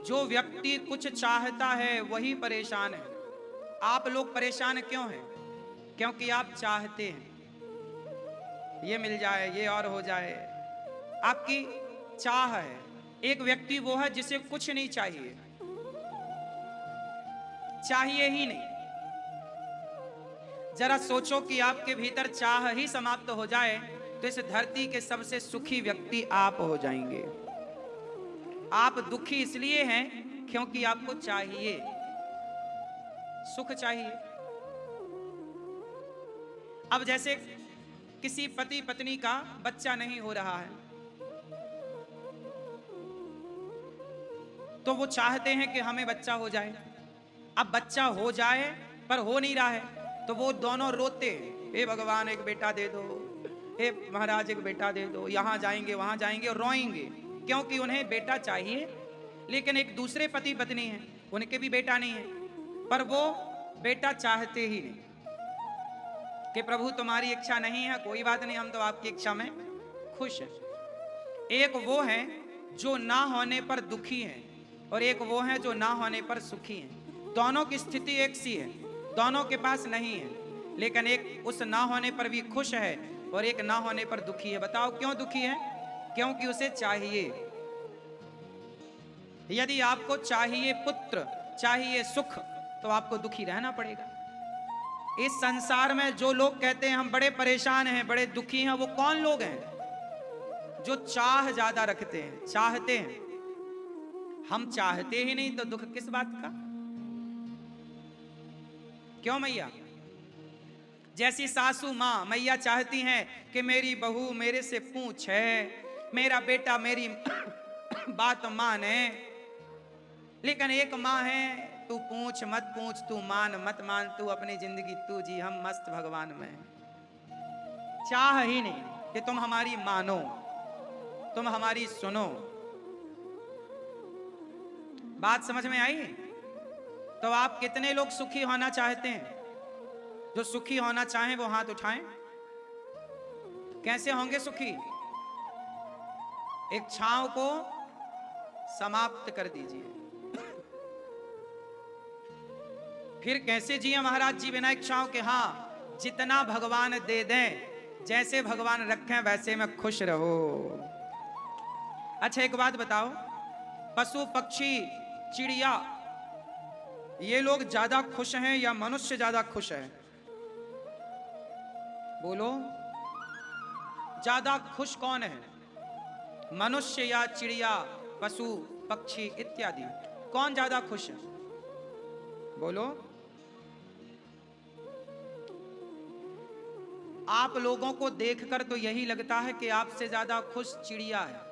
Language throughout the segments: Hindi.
जो व्यक्ति कुछ चाहता है वही परेशान है। आप लोग परेशान क्यों हैं? क्योंकि आप चाहते हैं ये मिल जाए, ये और हो जाए। आपकी चाह है। एक व्यक्ति वो है जिसे कुछ नहीं चाहिए, चाहिए ही नहीं। जरा सोचो कि आपके भीतर चाह ही समाप्त हो जाए तो इस धरती के सबसे सुखी व्यक्ति आप हो जाएंगे। आप दुखी इसलिए हैं क्योंकि आपको चाहिए, सुख चाहिए। अब जैसे किसी पति पत्नी का बच्चा नहीं हो रहा है तो वो चाहते हैं कि हमें बच्चा हो जाए। अब बच्चा हो जाए पर हो नहीं रहा है तो वो दोनों रोते हैं, हे भगवान एक बेटा दे दो, हे महाराज एक बेटा दे दो। यहां जाएंगे वहां जाएंगे और रोएंगे क्योंकि उन्हें बेटा चाहिए। लेकिन एक दूसरे पति पत्नी हैं, उनके भी बेटा नहीं है, पर वो बेटा चाहते ही नहीं कि प्रभु तुम्हारी इच्छा नहीं है, कोई बात नहीं, हम तो आपकी इच्छा में खुश हैं। एक वो है जो ना होने पर दुखी हैं और एक वो है जो ना होने पर सुखी हैं। दोनों की स्थिति एक सी है, दोनों के पास नहीं है, लेकिन एक उस ना होने पर भी खुश है और एक ना होने पर दुखी है। बताओ क्यों दुखी है? क्योंकि उसे चाहिए। यदि आपको चाहिए पुत्र, चाहिए सुख, तो आपको दुखी रहना पड़ेगा। इस संसार में जो लोग कहते हैं हम बड़े परेशान हैं, बड़े दुखी हैं, वो कौन लोग हैं? जो चाह ज्यादा रखते हैं, चाहते हैं। हम चाहते ही नहीं तो दुख किस बात का? क्यों मैया? जैसी सासू मां मैया चाहती हैं कि मेरी बहू मेरे से पूछे, मेरा बेटा मेरी बात माने। लेकिन एक मां है, तू पूछ मत पूछ, तू मान मत मान, तू अपनी जिंदगी तू जी, हम मस्त भगवान में। चाह ही नहीं कि तुम हमारी मानो, तुम हमारी सुनो। बात समझ में आई? तो आप कितने लोग सुखी होना चाहते हैं? जो सुखी होना चाहें वो हाथ उठाएं। कैसे होंगे सुखी? इच्छाओं को समाप्त कर दीजिए। फिर कैसे जिए महाराज जी बिना इच्छाओं के? हाँ, जितना भगवान दे दें, जैसे भगवान रखें वैसे में खुश रहो। अच्छा एक बात बताओ, पशु पक्षी चिड़िया ये लोग ज्यादा खुश हैं या मनुष्य ज्यादा खुश है? बोलो, ज्यादा खुश कौन है? मनुष्य या चिड़िया, पशु पक्षी इत्यादि? कौन ज्यादा खुश है? बोलो। आप लोगों को देखकर तो यही लगता है कि आपसे ज्यादा खुश चिड़िया है,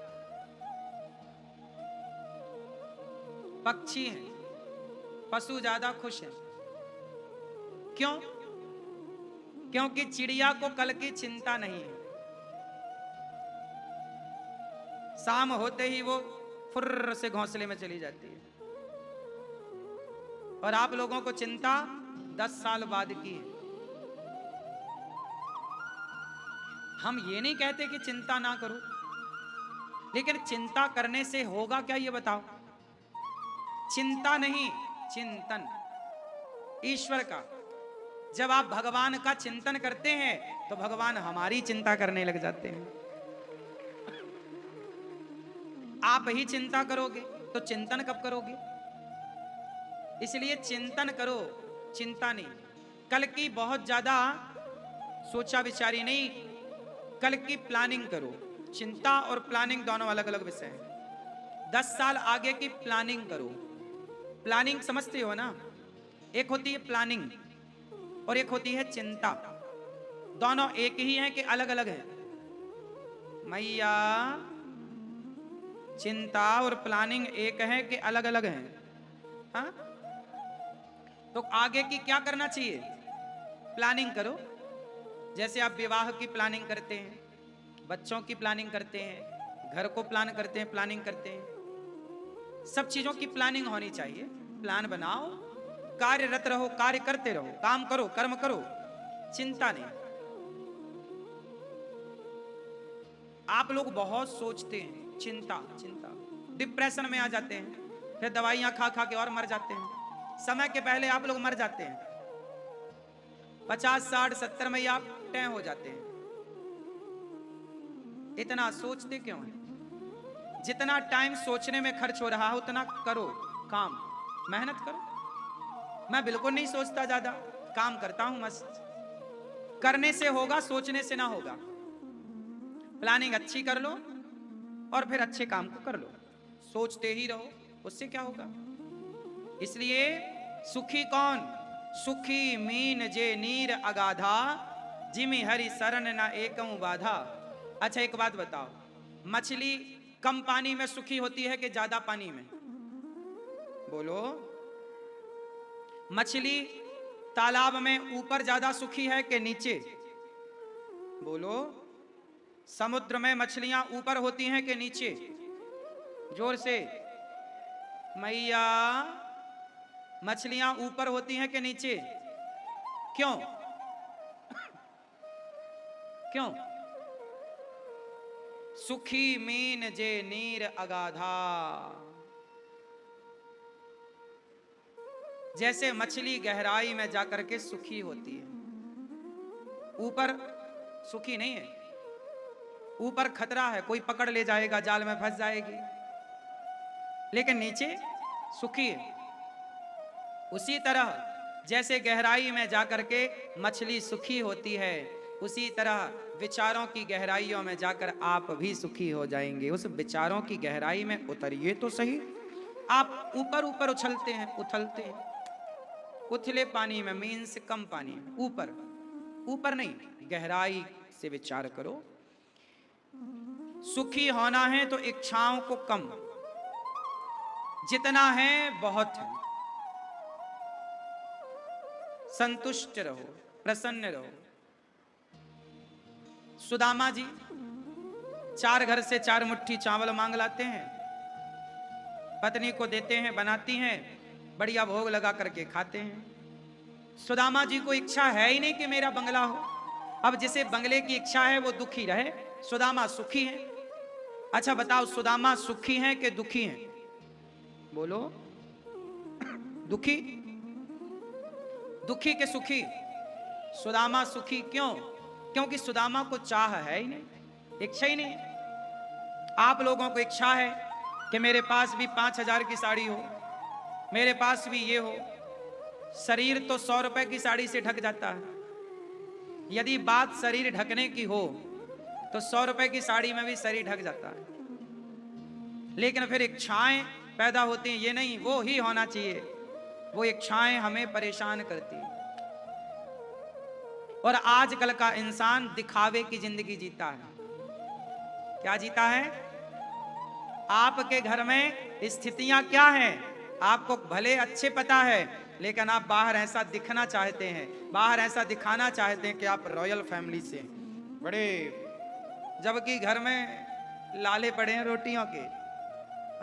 पक्षी हैं, पशु ज्यादा खुश हैं। क्यों? क्योंकि चिड़िया को कल की चिंता नहीं है। शाम होते ही वो फुर्र से घोंसले में चली जाती है। और आप लोगों को चिंता 10 साल बाद की है। हम ये नहीं कहते कि चिंता ना करो, लेकिन चिंता करने से होगा क्या ये बताओ? चिंता नहीं, चिंतन ईश्वर का। जब आप भगवान का चिंतन करते हैं तो भगवान हमारी चिंता करने लग जाते हैं। आप ही चिंता करोगे तो चिंतन कब करोगे? इसलिए चिंतन करो, चिंता नहीं। कल की बहुत ज्यादा सोचा विचारी नहीं, कल की प्लानिंग करो। चिंता और प्लानिंग दोनों अलग अलग विषय हैं। 10 साल आगे की प्लानिंग करो। प्लानिंग समझते हो ना? एक होती है प्लानिंग और एक होती है चिंता। दोनों एक ही हैं कि अलग अलग है? मैया, चिंता और प्लानिंग एक है कि अलग अलग है? हाँ? तो आगे की क्या करना चाहिए? प्लानिंग करो। जैसे आप विवाह की प्लानिंग करते हैं, बच्चों की प्लानिंग करते हैं, घर को प्लान करते हैं, प्लानिंग करते हैं। सब चीजों की प्लानिंग होनी चाहिए। प्लान बनाओ, कार्यरत रहो, कार्य करते रहो, काम करो, कर्म करो, चिंता नहीं। आप लोग बहुत सोचते हैं, चिंता चिंता, डिप्रेशन में आ जाते हैं। फिर दवाइयां खा खा के और मर जाते हैं। समय के पहले आप लोग मर जाते हैं, 50, 60, 70 में ही आप तय हो जाते हैं। इतना सोचते क्यों हैं? जितना टाइम सोचने में खर्च हो रहा है उतना करो काम, मेहनत करो। मैं बिल्कुल नहीं सोचता, ज्यादा काम करता हूं मस्त। करने से होगा, सोचने से ना होगा। प्लानिंग अच्छी कर लो और फिर अच्छे काम को कर लो। सोचते ही रहो, उससे क्या होगा? इसलिए सुखी कौन? सुखी मीन जे नीर अगाधा, जिमि हरि शरण न एकम बाधा। अच्छा एक बात बताओ, मछली कम पानी में सुखी होती है कि ज्यादा पानी में? बोलो। मछली तालाब में ऊपर ज्यादा सुखी है कि नीचे? बोलो। समुद्र में मछलियां ऊपर होती हैं कि नीचे? जोर से। मैया, मछलियां ऊपर होती हैं कि नीचे? क्यों? क्यों? सुखी मीन जे नीर अगाधा। जैसे मछली गहराई में जाकर के सुखी होती है, ऊपर सुखी नहीं है। ऊपर खतरा है, कोई पकड़ ले जाएगा, जाल में फंस जाएगी, लेकिन नीचे सुखी है। उसी तरह जैसे गहराई में जाकर के मछली सुखी होती है, उसी तरह विचारों की गहराइयों में जाकर आप भी सुखी हो जाएंगे। उस विचारों की गहराई में उतरिए तो सही। आप ऊपर ऊपर उछलते हैं, उथलते हैं, उथले पानी में, मीन्स कम पानी में, ऊपर ऊपर नहीं, गहराई से विचार करो। सुखी होना है तो इच्छाओं को कम, जितना है बहुत है, संतुष्ट रहो, प्रसन्न रहो। सुदामा जी 4 घर से 4 मुट्ठी चावल मांग लाते हैं, पत्नी को देते हैं, बनाती हैं, बढ़िया भोग लगा करके खाते हैं। सुदामा जी को इच्छा है ही नहीं कि मेरा बंगला हो। अब जिसे बंगले की इच्छा है वो दुखी रहे, सुदामा सुखी है। अच्छा बताओ, सुदामा सुखी हैं कि दुखी हैं? बोलो। दुखी? दुखी के सुखी? सुदामा सुखी क्यों? क्योंकि सुदामा को चाह है ही नहीं, इच्छा ही नहीं। आप लोगों को इच्छा है कि मेरे पास भी 5,000 की साड़ी हो, मेरे पास भी ये हो। शरीर तो 100 रुपए की साड़ी से ढक जाता है। यदि बात शरीर ढकने की हो तो 100 रुपए की साड़ी में भी शरीर ढक जाता है, लेकिन फिर इच्छाएं पैदा होती हैं, ये नहीं वो ही होना चाहिए। वो इच्छाएं हमें परेशान करती हैं। और आजकल का इंसान दिखावे की जिंदगी जीता है। क्या जीता है? आपके घर में स्थितियां क्या हैं आपको भले अच्छे पता है, लेकिन आप बाहर ऐसा दिखना चाहते हैं, बाहर ऐसा दिखाना चाहते हैं कि आप रॉयल फैमिली से बड़े, जबकि घर में लाले पड़े हैं रोटियों के।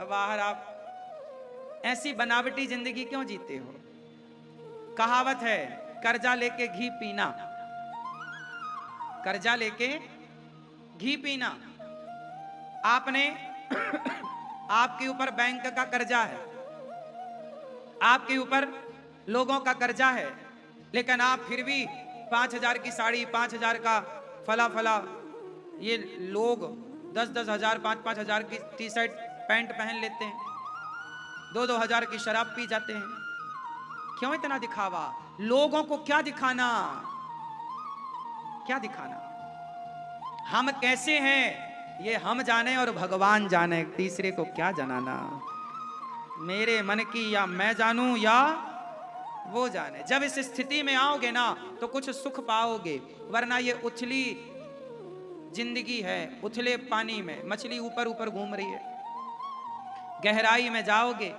बाहर आप ऐसी बनावटी जिंदगी क्यों जीते हो? कहावत है, कर्जा लेके घी पीना, कर्जा लेके घी पीना। आपने आपके ऊपर बैंक का कर्जा है, आपके ऊपर लोगों का कर्जा है, लेकिन आप फिर भी 5,000 की साड़ी, 5,000 का फला फला, ये लोग 10-10 हजार, 5-5 हजार की टी शर्ट पैंट पहन लेते हैं, 2-2 हजार की शराब पी जाते हैं। क्यों इतना दिखावा? लोगों को क्या दिखाना, क्या दिखाना? हम कैसे हैं ये हम जाने और भगवान जाने, तीसरे को क्या जनाना। मेरे मन की या मैं जानूं या वो जाने। जब इस स्थिति में आओगे ना तो कुछ सुख पाओगे, वरना ये उथली जिंदगी है, उथले पानी में मछली ऊपर ऊपर घूम रही है। गहराई में जाओगे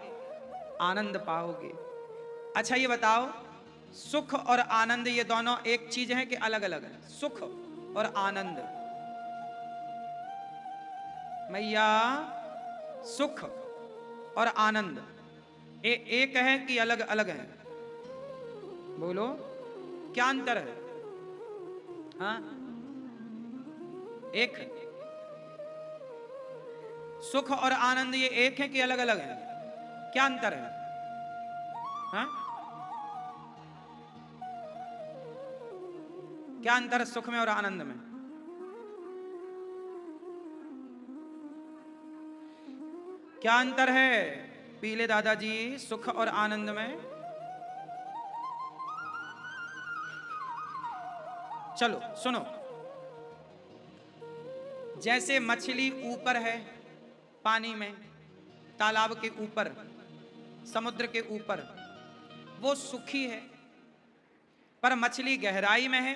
आनंद पाओगे। अच्छा ये बताओ, सुख और आनंद ये दोनों एक चीज है कि अलग अलग है? सुख और आनंद, मैया, सुख और आनंद एक है कि अलग अलग है? बोलो, क्या अंतर है? हाँ, एक है। सुख और आनंद ये एक है कि अलग अलग है? क्या अंतर है? हाँ? क्या अंतर है सुख में और आनंद में? क्या अंतर है पीले दादाजी सुख और आनंद में? चलो सुनो, जैसे मछली ऊपर है पानी में, तालाब के ऊपर, समुद्र के ऊपर, वो सुखी है। पर मछली गहराई में है,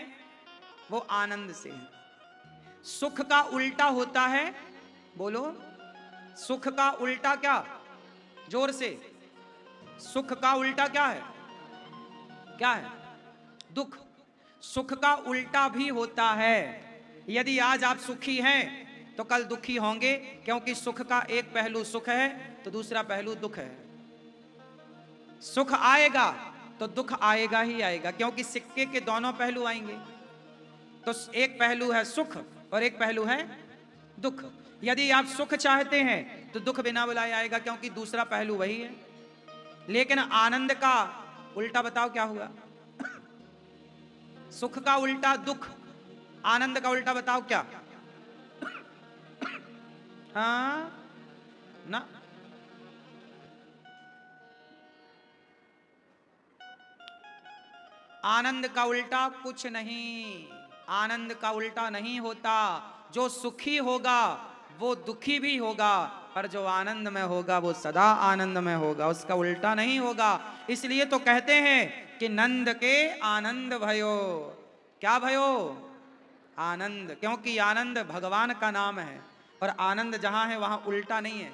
वो आनंद से है। सुख का उल्टा होता है, बोलो, सुख का उल्टा क्या? जोर से, सुख का उल्टा क्या है? क्या है? दुख। सुख का उल्टा भी होता है। यदि आज आप सुखी हैं तो कल दुखी होंगे, क्योंकि सुख का एक पहलू सुख है तो दूसरा पहलू दुख है। सुख आएगा तो दुख आएगा ही आएगा, क्योंकि सिक्के के दोनों पहलू आएंगे। तो एक पहलू है सुख और एक पहलू है दुख। यदि आप सुख चाहते हैं तो दुख बिना बुलाए आएगा, क्योंकि दूसरा पहलू वही है। लेकिन आनंद का उल्टा बताओ क्या हुआ? सुख का उल्टा दुख, आनंद का उल्टा बताओ क्या? हाँ ना? आनंद का उल्टा कुछ नहीं, आनंद का उल्टा नहीं होता। जो सुखी होगा वो दुखी भी होगा, पर जो आनंद में होगा वो सदा आनंद में होगा, उसका उल्टा नहीं होगा। इसलिए तो कहते हैं कि नंद के आनंद भयो। क्या भयो? आनंद, क्योंकि आनंद भगवान का नाम है, और आनंद जहां है वहां उल्टा नहीं है।